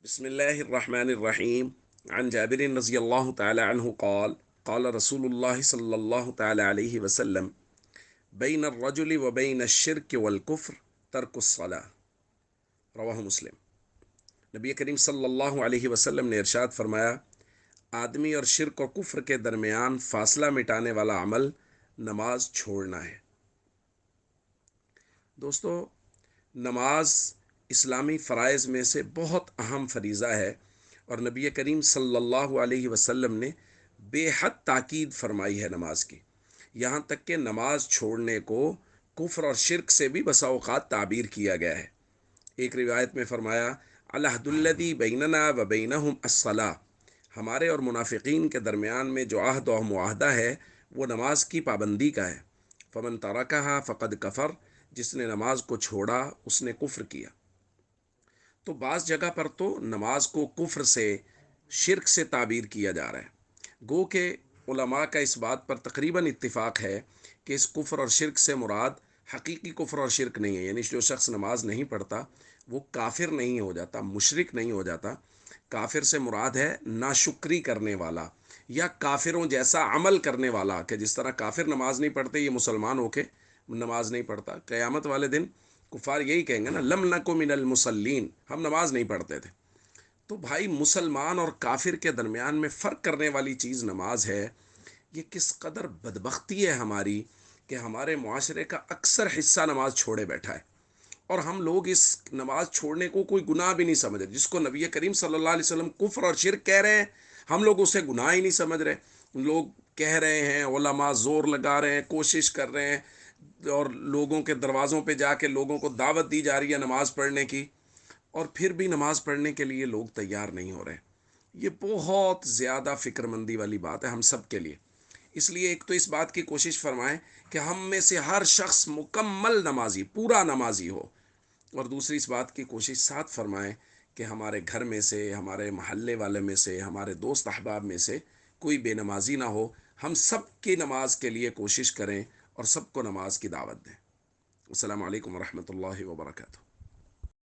بسم الله الرحمن الرحيم. عن جابر رضي الله تعالى عنه قال قال رسول الله صلى الله تعالى عليه وسلم بين الرجل وبين الشرك والكفر ترك الصلاة. رواہ مسلم۔ نبی کریم صلی اللہ علیہ وسلم نے ارشاد فرمایا، آدمی اور شرک اور کفر کے درمیان فاصلہ مٹانے والا عمل نماز چھوڑنا ہے۔ دوستو، نماز اسلامی فرائض میں سے بہت اہم فریضہ ہے، اور نبی کریم صلی اللہ علیہ وسلم نے بے حد تاکید فرمائی ہے نماز کی، یہاں تک کہ نماز چھوڑنے کو کفر اور شرک سے بھی بسا اوقات تعبیر کیا گیا ہے۔ ایک روایت میں فرمایا، العہد الذی بیننا و بینہم الصلاۃ، ہمارے اور منافقین کے درمیان میں جو عہد و معاہدہ ہے وہ نماز کی پابندی کا ہے۔ فمن ترکہا فقد کفر، جس نے نماز کو چھوڑا اس نے کفر کیا۔ تو بعض جگہ پر تو نماز کو کفر سے، شرک سے تعبیر کیا جا رہا ہے، گو کہ علماء کا اس بات پر تقریباً اتفاق ہے کہ اس کفر اور شرک سے مراد حقیقی کفر اور شرک نہیں ہے، یعنی جو شخص نماز نہیں پڑھتا وہ کافر نہیں ہو جاتا، مشرک نہیں ہو جاتا۔ کافر سے مراد ہے ناشکری کرنے والا یا کافروں جیسا عمل کرنے والا، کہ جس طرح کافر نماز نہیں پڑھتے یہ مسلمان ہو کے نماز نہیں پڑھتا، قیامت والے دن کفار یہی کہیں گے نا، لم نکو من المصلین، ہم نماز نہیں پڑھتے تھے۔ تو بھائی، مسلمان اور کافر کے درمیان میں فرق کرنے والی چیز نماز ہے۔ یہ کس قدر بدبختی ہے ہماری کہ ہمارے معاشرے کا اکثر حصہ نماز چھوڑے بیٹھا ہے، اور ہم لوگ اس نماز چھوڑنے کو کوئی گناہ بھی نہیں سمجھ رہے۔ جس کو نبی کریم صلی اللہ علیہ وسلم کفر اور شرک کہہ رہے ہیں، ہم لوگ اسے گناہ ہی نہیں سمجھ رہے۔ لوگ کہہ رہے ہیں، علماء زور لگا رہے ہیں، کوشش کر رہے ہیں، اور لوگوں کے دروازوں پہ جا کے لوگوں کو دعوت دی جا رہی ہے نماز پڑھنے کی، اور پھر بھی نماز پڑھنے کے لیے لوگ تیار نہیں ہو رہے۔ یہ بہت زیادہ فکر مندی والی بات ہے ہم سب کے لیے۔ اس لیے ایک تو اس بات کی کوشش فرمائیں کہ ہم میں سے ہر شخص مکمل نمازی، پورا نمازی ہو، اور دوسری اس بات کی کوشش ساتھ فرمائیں کہ ہمارے گھر میں سے، ہمارے محلے والے میں سے، ہمارے دوست احباب میں سے کوئی بے نمازی نہ ہو۔ ہم سب کی نماز کے لیے کوشش کریں اور سب کو نماز کی دعوت دیں۔ السلام علیکم ورحمۃ اللہ وبرکاتہ۔